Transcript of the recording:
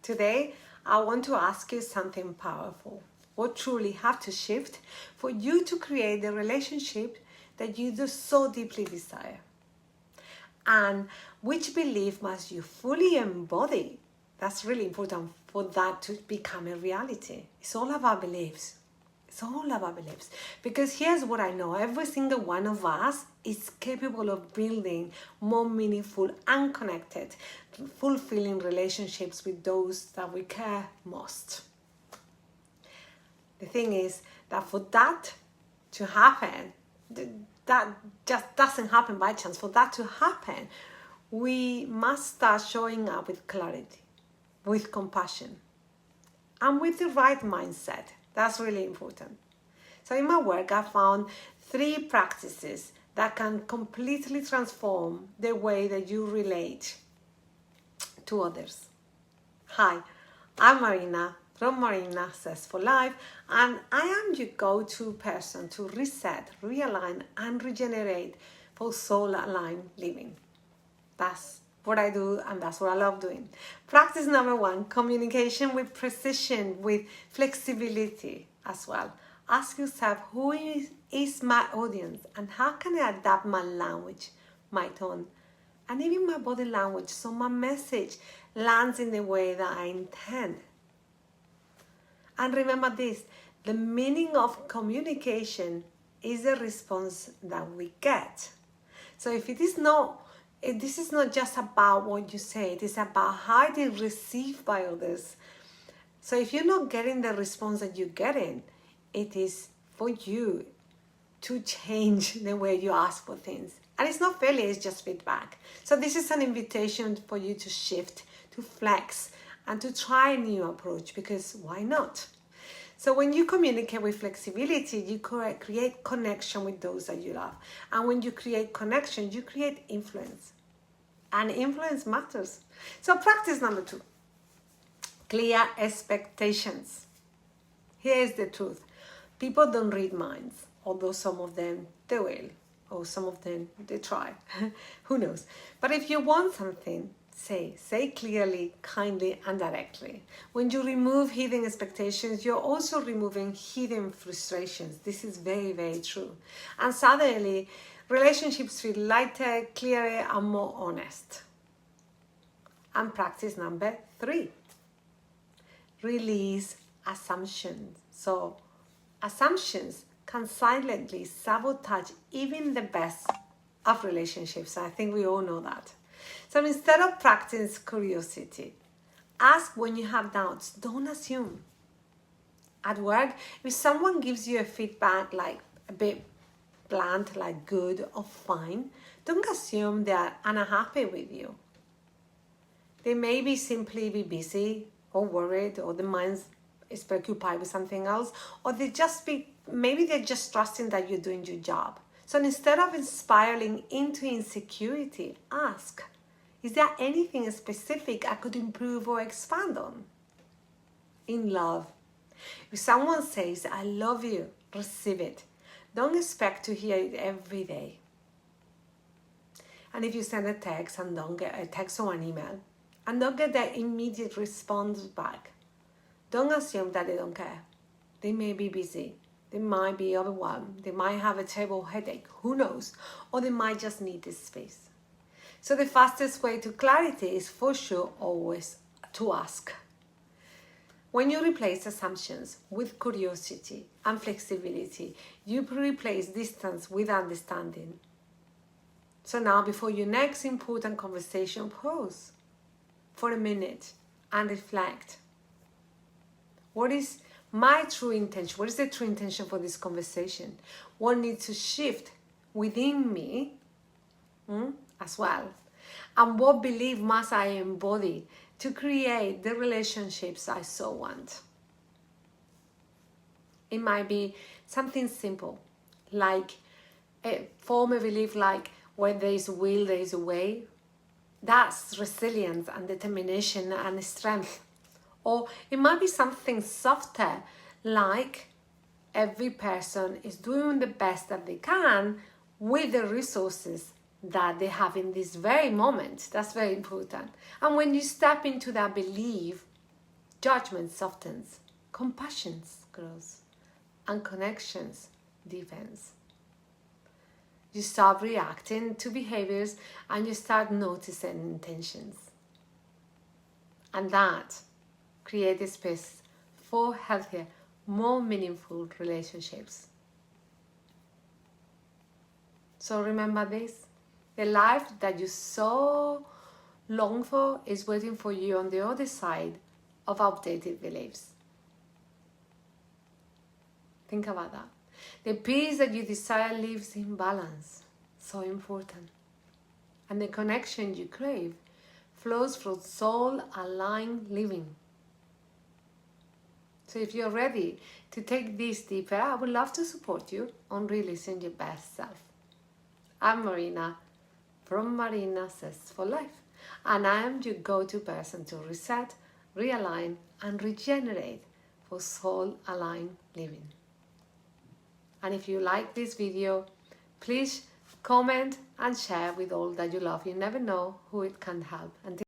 Today, I want to ask you something powerful. What truly have to shift for you to create the relationship that you do so deeply desire? And which belief must you fully embody? That's really important for that to become a reality. It's all about beliefs. It's all about beliefs. Because here's what I know. Every single one of us is capable of building more meaningful and connected, fulfilling relationships with those that we care most. The thing is that for that to happen, that just doesn't happen by chance. For that to happen, we must start showing up with clarity, with compassion, and with the right mindset. That's really important. So in my work, I found 3 practices that can completely transform the way that you relate to others. Hi, I'm Marina from Marina Zest for Life, and I am your go-to person to reset, realign, and regenerate for soul-aligned living. That's what I do, and that's what I love doing. Practice number 1, communication with precision, with flexibility as well. Ask yourself, who is my audience, and how can I adapt my language, my tone, and even my body language so my message lands in the way that I intend? And remember this, the meaning of communication is the response that we get. So if this is not just about what you say, it is about how it is received by others. So if you're not getting the response that you're getting, it is for you to change the way you ask for things. And it's not failure, it's just feedback. So this is an invitation for you to shift, to flex, and to try a new approach, because why not? So when you communicate with flexibility, you create connection with those that you love. And when you create connection, you create influence. And influence matters. So practice number 2, clear expectations. Here is the truth. People don't read minds, although some of them they will, or some of them they try. Who knows? But if you want something, say clearly, kindly, and directly. When you remove hidden expectations, you're also removing hidden frustrations. This is very, very true. And suddenly, relationships feel lighter, clearer, and more honest. And practice number 3, release assumptions. So, assumptions can silently sabotage even the best of relationships. I think we all know that. So instead of practicing curiosity, ask when you have doubts. Don't assume. At work, if someone gives you a feedback like a bit blunt, like good or fine, don't assume they are unhappy with you. They may be simply be busy or worried, or the mind is preoccupied with something else, or maybe they're just trusting that you're doing your job. So instead of spiraling into insecurity, ask, is there anything specific I could improve or expand on? In love, if someone says, I love you, receive it. Don't expect to hear it every day. And if you send a text and don't get a text or an email, and don't get that immediate response back, don't assume that they don't care. They may be busy. They might be overwhelmed. They might have a terrible headache. Who knows? Or they might just need this space. So the fastest way to clarity is for sure always to ask. When you replace assumptions with curiosity and flexibility, you replace distance with understanding. So now, before your next important conversation, pause for a minute and reflect. What is my true intention? What is the true intention for this conversation? What needs to shift within me as well? And what belief must I embody to create the relationships I so want? It might be something simple, like form a belief like, where there is a will, there is a way. That's resilience and determination and strength. Or it might be something softer, like every person is doing the best that they can with the resources that they have in this very moment. That's very important. And when you step into that belief, judgment softens, compassion grows, and connections deepens. You stop reacting to behaviors and you start noticing intentions. And that creates a space for healthier, more meaningful relationships. So remember this, the life that you so long for is waiting for you on the other side of outdated beliefs. Think about that. The peace that you desire lives in balance, so important. And the connection you crave flows from soul-aligned living. So if you're ready to take this deeper, I would love to support you on releasing your best self. I'm Marina from Marina Zest for Life, and I am your go-to person to reset, realign, and regenerate for soul-aligned living. And if you like this video, please comment and share with all that you love. You never know who it can help.